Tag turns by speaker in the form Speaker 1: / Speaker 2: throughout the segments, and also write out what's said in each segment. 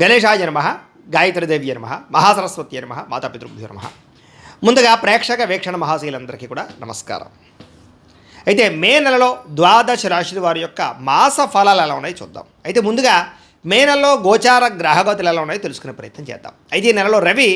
Speaker 1: గణేశాయ నమ, గాయత్రీదేవి నమ, మహాసరస్వతి నమ, మాతాపితృభ్యో నమ. ముందుగా ప్రేక్షక వీక్షణ మహాశీలందరికీ కూడా నమస్కారం. అయితే మే నెలలో ద్వాదశ రాశుల వారి యొక్క మాస ఫలాలు ఎలా ఉన్నాయో చూద్దాం. అయితే ముందుగా మే నెలలో గోచార గ్రహగతులు ఎలా ఉన్నాయో తెలుసుకునే ప్రయత్నం చేద్దాం. అయితే ఈ నెలలో రవి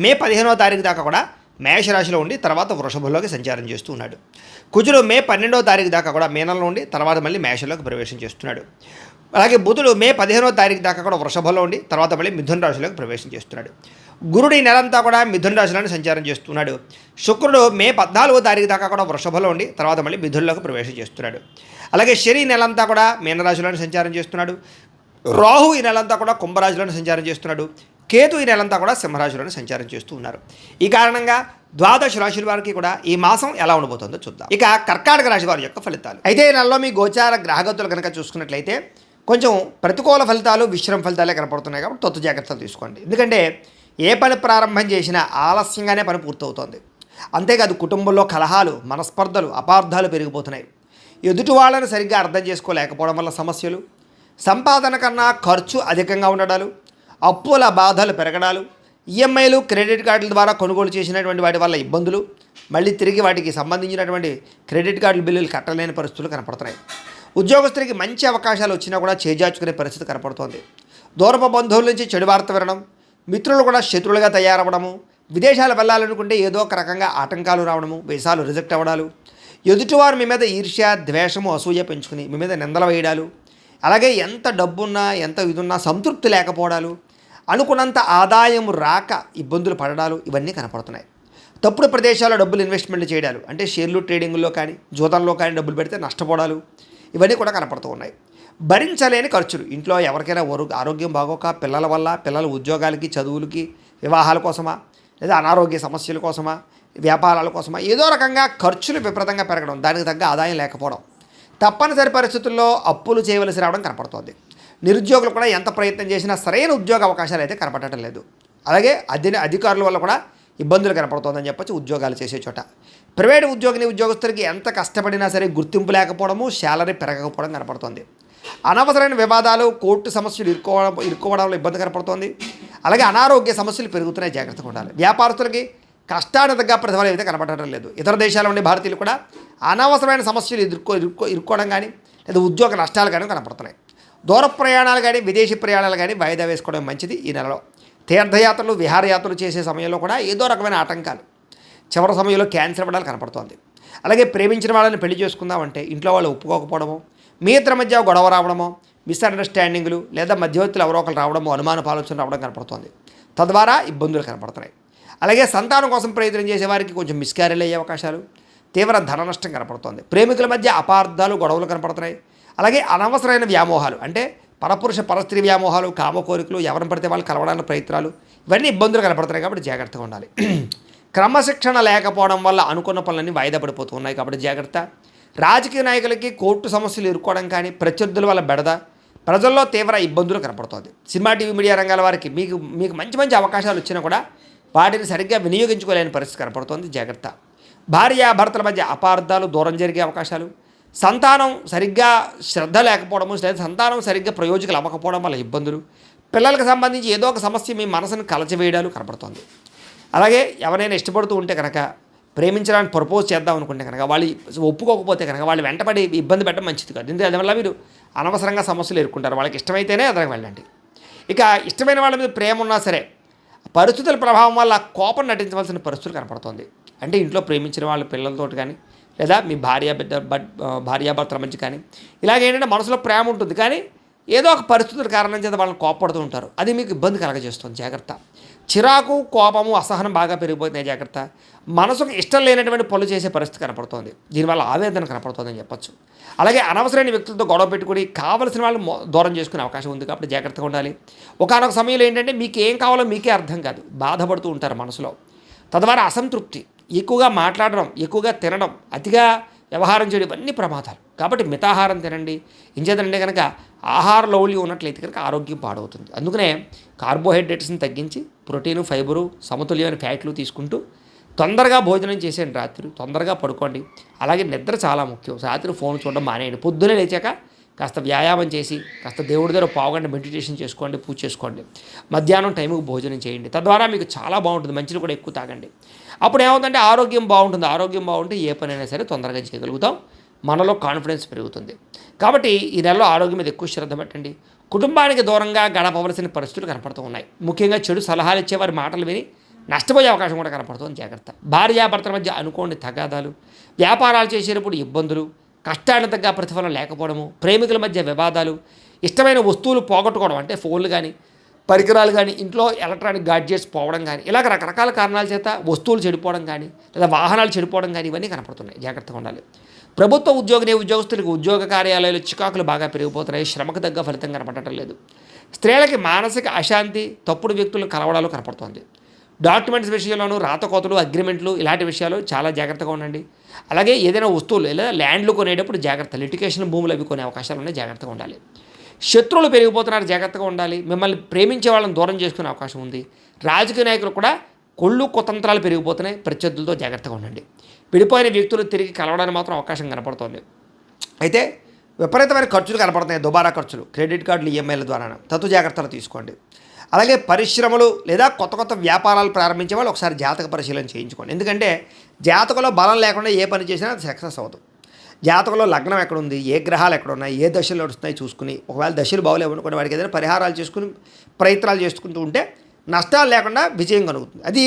Speaker 1: మే 15వ తారీఖు దాకా కూడా మేషరాశిలో ఉండి తర్వాత వృషభంలోకి సంచారం చేస్తూ ఉన్నాడు. కుజుడు మే 12వ తారీఖు దాకా కూడా మీనంలో ఉండి తర్వాత మళ్ళీ మేషంలోకి ప్రవేశం చేస్తున్నాడు. అలాగే బుధుడు మే 15వ తారీఖు దాకా కూడా వృషభంలో ఉండి తర్వాత మళ్ళీ మిథున రాశిలోకి ప్రవేశం చేస్తున్నాడు. గురుడు ఈ నెలంతా కూడా మిథున రాశిలోనే సంచారం చేస్తున్నాడు. శుక్రుడు మే 14వ తారీఖు దాకా కూడా వృషభంలో ఉండి తర్వాత మళ్ళీ మిథునలోకి ప్రవేశం చేస్తున్నాడు. అలాగే శని ఈ నెలంతా కూడా మీనరాశిలోనే సంచారం చేస్తున్నాడు. రాహు ఈ నెలంతా కూడా కుంభరాశిలోనే సంచారం చేస్తున్నాడు. కేతు ఈ నెలంతా కూడా సింహరాశిలోనే సంచారం చేస్తూ ఉన్నారు. ఈ కారణంగా ద్వాదశ రాశుల వారికి కూడా ఈ మాసం ఎలా ఉండబోతుందో చూద్దాం. ఇక కర్కాటక రాశి వారి యొక్క ఫలితాలు. అయితే ఈ నెలలో మీ గోచార గ్రహగతులు కనుక చూసుకున్నట్లయితే కొంచెం ప్రతికూల ఫలితాలు విశ్రమ ఫలితాలే కనపడుతున్నాయి. కాబట్టి తొత్తు జాగ్రత్తలు తీసుకోండి. ఎందుకంటే ఏ పని ప్రారంభం చేసినా ఆలస్యంగానే పని పూర్తవుతోంది. అంతేకాదు కుటుంబంలో కలహాలు, మనస్పర్ధలు, అపార్థాలు పెరిగిపోతున్నాయి. ఎదుటి వాళ్ళని సరిగ్గా అర్థం చేసుకోలేకపోవడం వల్ల సమస్యలు, సంపాదన కన్నా ఖర్చు అధికంగా ఉండడాలు, అప్పుల బాధలు పెరగడాలు, ఈఎంఐలు క్రెడిట్ కార్డుల ద్వారా కొనుగోలు చేసినటువంటి వాటి వల్ల ఇబ్బందులు, మళ్ళీ తిరిగి వాటికి సంబంధించినటువంటి క్రెడిట్ కార్డుల బిల్లులు కట్టలేని పరిస్థితులు కనపడుతున్నాయి. ఉద్యోగస్తులకి మంచి అవకాశాలు వచ్చినా కూడా చేజార్చుకునే పరిస్థితి కనపడుతోంది. దూరపు బంధువుల నుంచి చెడు వార్త వినడం, మిత్రులు కూడా శత్రువులుగా తయారవడము, విదేశాలు వెళ్ళాలనుకుంటే ఏదో ఒక రకంగా ఆటంకాలు రావడము, వీసాలు రిజెక్ట్ అవ్వడాలు, ఎదుటివారు మీ మీద ఈర్ష్య, ద్వేషము, అసూయ పెంచుకుని మీ మీద నిందలు వేయడాలు, అలాగే ఎంత డబ్బున్నా ఎంత ఇదున్నా సంతృప్తి లేకపోవడాలు, అనుకున్నంత ఆదాయం రాక ఇబ్బందులు పడడాలు ఇవన్నీ కనపడుతున్నాయి. తప్పుడు ప్రదేశాల్లో డబ్బులు ఇన్వెస్ట్మెంట్ చేయడాలు, అంటే షేర్లు ట్రేడింగ్లో కానీ జూదంలో కానీ డబ్బులు పెడితే నష్టపోవడాలు ఇవన్నీ కూడా కనపడుతూ ఉన్నాయి. భరించలేని ఖర్చులు, ఇంట్లో ఎవరికైనా ఆరోగ్యం బాగోక పిల్లల వల్ల, పిల్లల ఉద్యోగాలకి, చదువులకి, వివాహాల కోసమా, లేదా అనారోగ్య సమస్యల కోసమా, వ్యాపారాల కోసమా, ఏదో రకంగా ఖర్చులు విపరీతంగా పెరగడం, దానికి తగ్గ ఆదాయం లేకపోవడం, తప్పనిసరి పరిస్థితుల్లో అప్పులు చేయవలసి రావడం కనపడుతోంది. నిరుద్యోగులు కూడా ఎంత ప్రయత్నం చేసినా సరైన ఉద్యోగ అవకాశాలు అయితే కనపడటం లేదు. అలాగే అధికారుల వల్ల కూడా ఇబ్బందులు కనపడుతోందని చెప్పొచ్చు. ఉద్యోగాలు చేసే చోట ప్రైవేటు ఉద్యోగస్తులకి ఎంత కష్టపడినా సరే గుర్తింపు లేకపోవడము, శాలరీ పెరగకపోవడం కనపడుతోంది. అనవసరమైన వివాదాలు, కోర్టు సమస్యలు ఇరుక్కోవడంలో ఇబ్బంది కనపడుతోంది. అలాగే అనారోగ్య సమస్యలు పెరుగుతున్నాయి, జాగ్రత్తగా ఉండాలి. వ్యాపారస్తులకి కష్టానికి తగ్గ ప్రతిఫలం అయితే కనపడటం లేదు. ఇతర దేశాల ఉండే భారతీయులు కూడా అనవసరమైన సమస్యలు ఇరుక్కోవడం కానీ లేదా ఉద్యోగ నష్టాలు కానీ కనపడుతున్నాయి. దూర ప్రయాణాలు కానీ విదేశీ ప్రయాణాలు కానీ వాయిదా వేసుకోవడం మంచిది. ఈ నెలలో తీర్థయాత్రలు, విహారయాత్రలు చేసే సమయంలో కూడా ఏదో రకమైన ఆటంకాలు, చివరి సమయంలో క్యాన్సర్ అవ్వడాలు కనపడుతోంది. అలాగే ప్రేమించిన వాళ్ళని పెళ్లి చేసుకుందామంటే ఇంట్లో వాళ్ళు ఒప్పుకోకపోవడమో, మీ ఇద్దరి మధ్య గొడవ రావడమో, మిస్అండర్స్టాండింగ్లు లేదా మధ్యవర్తులు ఎవరో ఒకరు రావడమో, అనుమానపు ఆలోచన రావడం కనపడుతోంది. తద్వారా ఇబ్బందులు కనపడుతున్నాయి. అలాగే సంతానం కోసం ప్రయత్నం చేసే వారికి కొంచెం మిస్క్యారేజ్ అయ్యే అవకాశాలు, తీవ్ర ధన నష్టం కనపడుతోంది. ప్రేమికుల మధ్య అపార్థాలు, గొడవలు కనపడుతున్నాయి. అలాగే అనవసరమైన వ్యామోహాలు, అంటే పరపురుష పరస్త్రీ వ్యామోహాలు, కామ కోరికలు, ఎవరిని పడితే వాళ్ళు కలవడానికి ప్రయత్నాలు, ఇవన్నీ ఇబ్బందులు కనపడుతున్నాయి. కాబట్టి జాగ్రత్తగా ఉండాలి. క్రమశిక్షణ లేకపోవడం వల్ల అనుకున్న పనులన్నీ వాయిదా పడిపోతూ ఉన్నాయి. కాబట్టి జాగ్రత్త. రాజకీయ నాయకులకి కోర్టు సమస్యలు ఎదుర్కోవడం కానీ, ప్రత్యర్థుల వల్ల బెడద, ప్రజల్లో తీవ్ర ఇబ్బందులు కనపడుతుంది. సినిమా, టీవీ, మీడియా రంగాల వారికి మీకు మంచి అవకాశాలు వచ్చినా కూడా వాటిని సరిగ్గా వినియోగించుకోలేని పరిస్థితి కనపడుతోంది. జాగ్రత్త. భార్యాభర్తల మధ్య అపార్థాలు, దూరం జరిగే అవకాశాలు, సంతానం సరిగ్గా శ్రద్ధ లేకపోవడము, లేదా సంతానం సరిగ్గా ప్రయోజకులు అవ్వకపోవడం వల్ల ఇబ్బందులు, పిల్లలకు సంబంధించి ఏదో ఒక సమస్య మీ మనసును కలచివేయడాలు కనపడుతోంది. అలాగే ఎవరైనా ఇష్టపడుతూ ఉంటే కనుక, ప్రేమించడానికి ప్రపోజ్ చేద్దాం అనుకుంటే కనుక వాళ్ళు ఒప్పుకోకపోతే కనుక వాళ్ళు వెంటపడి ఇబ్బంది పెట్టడం మంచిది కాదు. ఎందుకంటే దానివల్ల మీరు అనవసరంగా సమస్యలు ఎదుర్కొంటారు. వాళ్ళకి ఇష్టమైతేనే అదనకు వెళ్ళండి. ఇక ఇష్టమైన వాళ్ళ మీద ప్రేమ ఉన్నా సరే పరిస్థితుల ప్రభావం వల్ల కోపం నటించవలసిన పరిస్థితులు కనపడుతుంది. అంటే ఇంట్లో ప్రేమించిన వాళ్ళ పిల్లలతో కానీ, లేదా మీ భార్యాభర్తల మధ్య కానీ, ఇలాగేంటంటే మనసులో ప్రేమ ఉంటుంది కానీ ఏదో ఒక పరిస్థితుల కారణం చేత వాళ్ళని కోపపడుతూ ఉంటారు. అది మీకు ఇబ్బంది కలగజేస్తుంది. జాగ్రత్త. చిరాకు, కోపము, అసహనం బాగా పెరిగిపోతున్నాయి. జాగ్రత్త. మనసుకు ఇష్టం లేనటువంటి పనులు చేసే పరిస్థితి కనపడుతుంది. దీనివల్ల ఆవేదన కనపడుతుందని చెప్పచ్చు. అలాగే అనవసరమైన వ్యక్తులతో గొడవ పెట్టుకుని కావలసిన వాళ్ళు దూరం చేసుకునే అవకాశం ఉంది. కాబట్టి జాగ్రత్తగా ఉండాలి. ఒకానొక సమయంలో ఏంటంటే మీకు ఏం కావాలో మీకే అర్థం కాదు, బాధపడుతూ ఉంటారు మనసులో. తద్వారా అసంతృప్తి, ఎక్కువగా మాట్లాడడం, ఎక్కువగా తినడం, అతిగా వ్యవహారం చేయడం ఇవన్నీ ప్రమాదాలు. కాబట్టి మితాహారం తినండి. ఇంచేతంటే కనుక ఆహార లౌల్యం ఉన్నట్లయితే కనుక ఆరోగ్యం పాడవుతుంది. అందుకనే కార్బోహైడ్రేట్స్ని తగ్గించి ప్రోటీను, ఫైబరు, సమతుల్యమైన ఫ్యాట్లు తీసుకుంటూ తొందరగా భోజనం చేసేయండి. రాత్రి తొందరగా పడుకోండి. అలాగే నిద్ర చాలా ముఖ్యం. రాత్రి ఫోన్ చూడడం మానేయండి. పొద్దునే లేచాక
Speaker 2: కాస్త వ్యాయామం చేసి కాస్త దేవుడి దగ్గర పావుగంట మెడిటేషన్ చేసుకోండి, పూజ చేసుకోండి. మధ్యాహ్నం టైంకి భోజనం చేయండి. తద్వారా మీకు చాలా బాగుంటుంది. మంచిని కూడా ఎక్కువ తాగండి. అప్పుడు ఏమవుతుందంటే ఆరోగ్యం బాగుంటుంది. ఆరోగ్యం బాగుంటే ఏ పనైనా సరే తొందరగా చేయగలుగుతాం. మనలో కాన్ఫిడెన్స్ పెరుగుతుంది. కాబట్టి ఈ నెలలో ఆరోగ్యం మీద ఎక్కువ శ్రద్ధ పెట్టండి. కుటుంబానికి దూరంగా గడపవలసిన పరిస్థితులు కనపడుతూ ఉన్నాయి. ముఖ్యంగా చెడు సలహాలు ఇచ్చేవారి మాటలు విని నష్టపోయే అవకాశం కూడా కనపడుతుంది. జాగ్రత్త. భార్యాభర్తల మధ్య అనుకోని తగాదాలు, వ్యాపారాలు చేసేటప్పుడు ఇబ్బందులు, కష్టానికి తగ్గ ప్రతిఫలం లేకపోవడము, ప్రేమికుల మధ్య వివాదాలు, ఇష్టమైన వస్తువులు పోగొట్టుకోవడం అంటే ఫోన్లు కానీ పరికరాలు కానీ ఇంట్లో ఎలక్ట్రానిక్ గాడ్జెట్స్ పోవడం కానీ ఇలాగ రకరకాల కారణాల చేత వస్తువులు చెడిపోవడం కానీ లేదా వాహనాలు చెడిపోవడం కానీ ఇవన్నీ కనపడుతున్నాయి. జాగ్రత్తగా ఉండాలి. ప్రభుత్వ ఉద్యోగస్తులకు ఉద్యోగ కార్యాలయాలు చికాకులు బాగా పెరిగిపోతున్నాయి. శ్రమకు తగ్గ ఫలితం కనపడటం లేదు. స్త్రీలకి మానసిక అశాంతి, తప్పుడు వ్యక్తులను కలవడాలు కనపడుతోంది. డాక్యుమెంట్స్ విషయంలోనూ రాతకోతలు, అగ్రిమెంట్లు ఇలాంటి విషయాలు చాలా జాగ్రత్తగా ఉండండి. అలాగే ఏదైనా వస్తువులు లేదా ల్యాండ్లు కొనేటప్పుడు జాగ్రత్త. లిటికేషన్ భూములు అవి కొనే అవకాశాలు ఉన్నాయి. జాగ్రత్తగా ఉండాలి. శత్రువులు పెరిగిపోతున్నారు. జాగ్రత్తగా ఉండాలి. మిమ్మల్ని ప్రేమించే వాళ్ళని దూరం చేసుకునే అవకాశం ఉంది. రాజకీయ నాయకులు కూడా కొళ్ళు కుతంత్రాలు పెరిగిపోతున్నాయి. ప్రత్యర్థులతో జాగ్రత్తగా ఉండండి. విడిపోయిన వ్యక్తులు తిరిగి కలవడానికి మాత్రం అవకాశం కనపడుతోంది. అయితే విపరీతమైన ఖర్చులు కనపడుతున్నాయి. దుబారా ఖర్చులు, క్రెడిట్ కార్డులు, ఈఎంఐల ద్వారా తత్తు జాగ్రత్తలు తీసుకోండి. అలాగే పరిశ్రమలు లేదా కొత్త వ్యాపారాలు ప్రారంభించే వాళ్ళు ఒకసారి జాతక పరిశీలన చేయించుకోండి. ఎందుకంటే జాతకంలో బలం లేకుండా ఏ పని చేసినా అది సక్సెస్ అవుతుంది. జాతకంలో లగ్నం ఎక్కడుంది, ఏ గ్రహాలు ఎక్కడున్నాయి, ఏ దశలు నడుస్తున్నాయి చూసుకుని, ఒకవేళ దశలు బాగోలేవనుకోండి వాడికి ఏదైనా పరిహారాలు చేసుకుని ప్రయత్నాలు చేసుకుంటూ ఉంటే నష్టాలు లేకుండా విజయం కలుగుతుంది. అది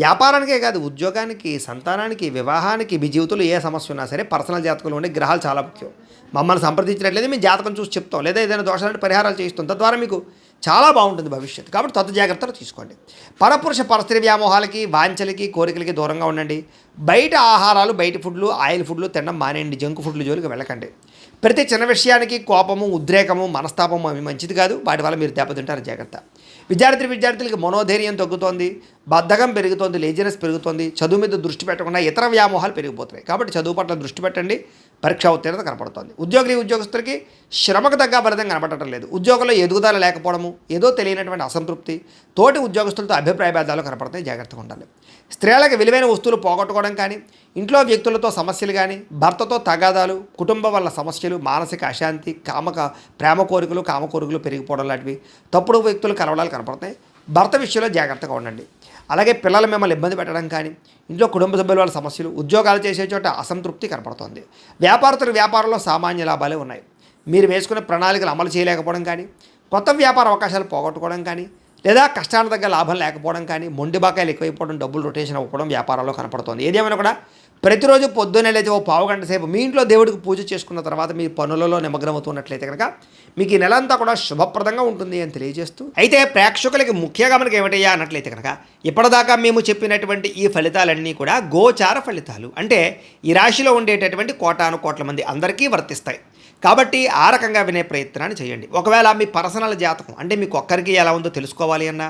Speaker 2: వ్యాపారానికే కాదు, ఉద్యోగానికి, సంతానానికి, వివాహానికి, మీ జీవితంలో ఏ సమస్య ఉన్నా సరే పర్సనల్ జాతకంలో ఉండే గ్రహాలు చాలా ముఖ్యం. మమ్మల్ని సంప్రదించినట్లయితే మేము జాతకం చూసి చెప్తాం, లేదా ఏదైనా దోషాలంటే పరిహారాలు చేయిస్తాం. తద్వారా మీకు చాలా బాగుంటుంది భవిష్యత్తు. కాబట్టి తత్తు జాగ్రత్తలు తీసుకోండి. పరపురుష పరస్త్రీ వ్యామోహాలకి, వాంఛలకి, కోరికలకి దూరంగా ఉండండి. బయట ఆహారాలు, బయట ఫుడ్లు, ఆయిల్ ఫుడ్లు తినడం మానేయండి. జంక్ ఫుడ్లు జోలికి వెళ్ళకండి. ప్రతి చిన్న విషయానికి కోపము, ఉద్రేకము, మనస్తాపము అవి మంచిది కాదు. వాటి వల్ల మీరు దెబ్బతింటారు. జాగ్రత్త. విద్యార్థులకి మనోధైర్యం తగ్గుతోంది, బద్ధకం పెరుగుతోంది, లేజినెస్ పెరుగుతోంది. చదువు మీద దృష్టి పెట్టకుండా ఇతర వ్యామోహాలు పెరిగిపోతున్నాయి. కాబట్టి చదువు పట్ల దృష్టి పెట్టండి. పరీక్షా ఉత్తీర్ణత కనపడుతోంది. ఉద్యోగస్తులకి శ్రమకు తగ్గ ఫలితం కనపడటం లేదు. ఉద్యోగంలో ఎదుగుదల లేకపోవడము, ఏదో తెలియనటువంటి అసంతృప్తి, తోటి ఉద్యోగస్తులతో అభిప్రాయ భేదాలు కనపడతాయి. జాగ్రత్తగా ఉండాలి. స్త్రీలకు విలువైన వస్తువులు పోగొట్టుకోవడం కానీ, ఇంట్లో వ్యక్తులతో సమస్యలు కానీ, భర్తతో తగాదాలు, కుటుంబం వల్ల సమస్యలు, మానసిక అశాంతి, ప్రేమ కోరికలు, కామ కోరికలు పెరిగిపోవడం లాంటివి, తప్పుడు వ్యక్తులు కలవడాలు కనపడతాయి. భర్త విషయంలో జాగ్రత్తగా ఉండండి. అలాగే పిల్లలు మిమ్మల్ని ఇబ్బంది పెట్టడం కానీ, ఇంట్లో కుటుంబ సభ్యుల వాళ్ళ సమస్యలు, ఉద్యోగాలు చేసే చోట అసంతృప్తి కనపడుతోంది. వ్యాపారంలో సామాన్య లాభాలే ఉన్నాయి. మీరు వేసుకునే ప్రణాళికలు అమలు చేయలేకపోవడం కానీ, కొత్త వ్యాపార అవకాశాలు పోగొట్టుకోవడం కానీ, లేదా కష్టానికి తగ్గ లాభం లేకపోవడం కానీ, మొండి బాకాయలు ఎక్కువైపోవడం, డబ్బులు రొటేషన్ అవ్వడం వ్యాపారంలో కనపడుతోంది. ఏదేమైనా కూడా ప్రతిరోజు పొద్దున్నే లేచి ఓ పావు గంట సేపు మీ ఇంట్లో దేవుడికి పూజ చేసుకున్న తర్వాత మీ పనులలో నిమగ్నమవుతున్నట్లయితే కనుక మీకు ఈ నెలంతా కూడా శుభప్రదంగా ఉంటుంది అని తెలియజేస్తూ, అయితే ప్రేక్షకులకి ముఖ్యంగా మనకి ఏమిటయ్యా అన్నట్లయితే కనుక ఇప్పటిదాకా మేము చెప్పినటువంటి ఈ ఫలితాలన్నీ కూడా గోచార ఫలితాలు. అంటే ఈ రాశిలో ఉండేటటువంటి కోటాను కోట్ల మంది అందరికీ వర్తిస్తాయి. కాబట్టి ఆ రకంగా వినే ప్రయత్నాన్ని చేయండి. ఒకవేళ మీ పర్సనల్ జాతకం అంటే మీకు ఒక్కరికి ఎలా ఉందో తెలుసుకోవాలి అన్నా,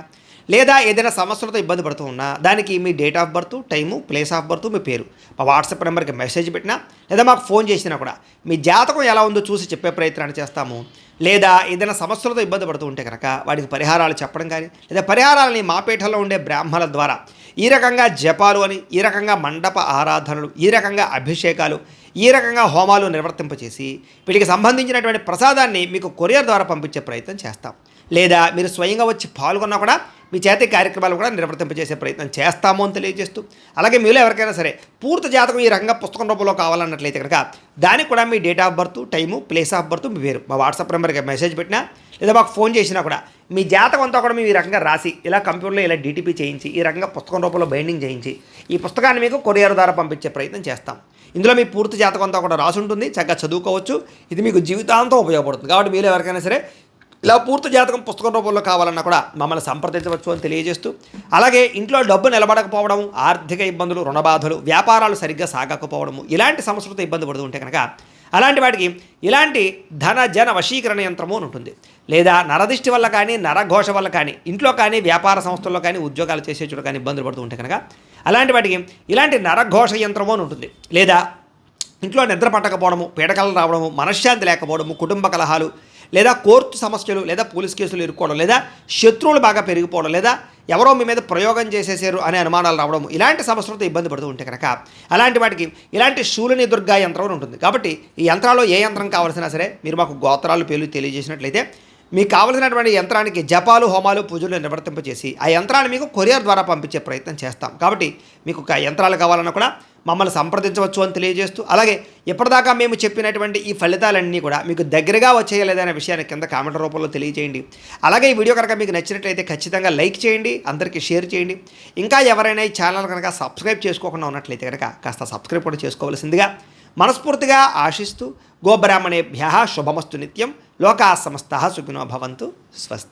Speaker 2: లేదా ఏదైనా సమస్యలతో ఇబ్బంది పడుతూ ఉన్నా, దానికి మీ date of birth, time, place of birth, మీ పేరు మా వాట్సాప్ నెంబర్కి మెసేజ్ పెట్టినా, లేదా మాకు ఫోన్ చేసినా కూడా మీ జాతకం ఎలా ఉందో చూసి చెప్పే ప్రయత్నాన్ని చేస్తాము. లేదా ఏదైనా సమస్యలతో ఇబ్బంది పడుతూ ఉంటే కనుక వాటికి పరిహారాలు చెప్పడం కానీ, లేదా పరిహారాలని మా పీఠంలో ఉండే బ్రాహ్మణుల ద్వారా ఈ రకంగా జపాలు అని, ఈ రకంగా మండప ఆరాధనలు, ఈ రకంగా అభిషేకాలు, ఈ రకంగా హోమాలు నిర్వర్తింపచేసి వీటికి సంబంధించినటువంటి ప్రసాదాన్ని మీకు కొరియర్ ద్వారా పంపించే ప్రయత్నం చేస్తాం. లేదా మీరు స్వయంగా వచ్చి పాల్గొన్నా కూడా మీ చేతి కార్యక్రమాలు కూడా నిర్వర్తింపజేసే ప్రయత్నం చేస్తాము అని తెలియజేస్తూ, అలాగే మీలో ఎవరికైనా సరే పూర్తి జాతకం ఈ రకంగా పుస్తకం రూపంలో కావాలన్నట్లయితే కనుక దానికి కూడా మీ date of birth, time, place of birth, మీ పేరు మా వాట్సాప్ నెంబర్కి మెసేజ్ పెట్టినా, లేదా మాకు ఫోన్ చేసినా కూడా మీ జాతకం అంతా కూడా మేము ఈ రకంగా రాసి ఇలా కంప్యూటర్లో ఇలా డీటీపీ చేయించి ఈ రకంగా పుస్తకం రూపంలో బైండింగ్ చేయించి ఈ పుస్తకాన్ని మీకు కొరియర్ ద్వారా పంపించే ప్రయత్నం చేస్తాం. ఇందులో మీ పూర్తి జాతకం అంతా కూడా రాసి ఉంటుంది. చక్కగా చదువుకోవచ్చు. ఇది మీకు జీవితాంతం ఉపయోగపడుతుంది. కాబట్టి మీలో ఎవరికైనా సరే ఇలా పూర్తి జాతకం పుస్తకం రూపంలో కావాలన్నా కూడా మమ్మల్ని సంప్రదించవచ్చు అని తెలియజేస్తూ, అలాగే ఇంట్లో డబ్బు నిలబడకపోవడం, ఆర్థిక ఇబ్బందులు, రుణబాధలు, వ్యాపారాలు సరిగ్గా సాగకపోవడము, ఇలాంటి సమస్యలతో ఇబ్బంది పడుతూ ఉంటే కనుక అలాంటి వాటికి ఇలాంటి ధన జన వశీకరణ యంత్రము అని ఉంటుంది. లేదా నరదిష్టి వల్ల కానీ, నరఘోష వల్ల కానీ, ఇంట్లో కానీ, వ్యాపార సంస్థల్లో కానీ, ఉద్యోగాలు చేసే చోట కానీ ఇబ్బందులు పడుతూ ఉంటే కనుక అలాంటి వాటికి ఇలాంటి నరఘోష యంత్రము అని ఉంటుంది. లేదా ఇంట్లో నిద్ర పట్టకపోవడము, పీడకలు రావడము, మనశ్శాంతి లేకపోవడము, కుటుంబ కలహాలు, లేదా కోర్టు సమస్యలు, లేదా పోలీస్ కేసులు ఇరుక్కోవడం, లేదా శత్రువులు బాగా పెరిగిపోవడం, లేదా
Speaker 1: ఎవరో మీ మీద ప్రయోగం చేసేసారు అనే అనుమానాలు రావడం, ఇలాంటి సమస్యలతో ఇబ్బంది పడుతూ ఉంటే కనుక అలాంటి వాటికి ఇలాంటి శూలిని దుర్గా యంత్రం అని ఉంటుంది. కాబట్టి ఈ యంత్రాల్లో ఏ యంత్రం కావాల్సినా సరే మీరు మాకు గోత్రాలు పేర్లు తెలియజేసినట్లయితే మీకు కావలసినటువంటి యంత్రానికి జపాలు, హోమాలు, పూజలు నిర్వర్తింపజేసి ఆ యంత్రాన్ని మీకు కొరియర్ ద్వారా పంపించే ప్రయత్నం చేస్తాం. కాబట్టి మీకు యంత్రాలు కావాలన్నా కూడా మమ్మల్ని సంప్రదించవచ్చు అని తెలియజేస్తూ, అలాగే ఇప్పటిదాకా మేము చెప్పినటువంటి ఈ ఫలితాలన్నీ కూడా మీకు దగ్గరగా వచ్చేయలేదనే విషయాన్ని కింద కామెంట్ రూపంలో తెలియజేయండి. అలాగే ఈ వీడియో కనుక మీకు నచ్చినట్లయితే ఖచ్చితంగా లైక్ చేయండి, అందరికీ షేర్ చేయండి. ఇంకా ఎవరైనా ఈ ఛానల్ కనుక సబ్స్క్రైబ్ చేసుకోకుండా ఉన్నట్లయితే కనుక కాస్త సబ్స్క్రైబ్ కూడా చేసుకోవాల్సిందిగా మనస్ఫూర్తిగా ఆశిస్తూ, గోబ్రాహ్మణేభ్యః శుభమస్తు నిత్యం, లోకాः సమస్తాः సుఖినో భవంతు, స్వస్తి.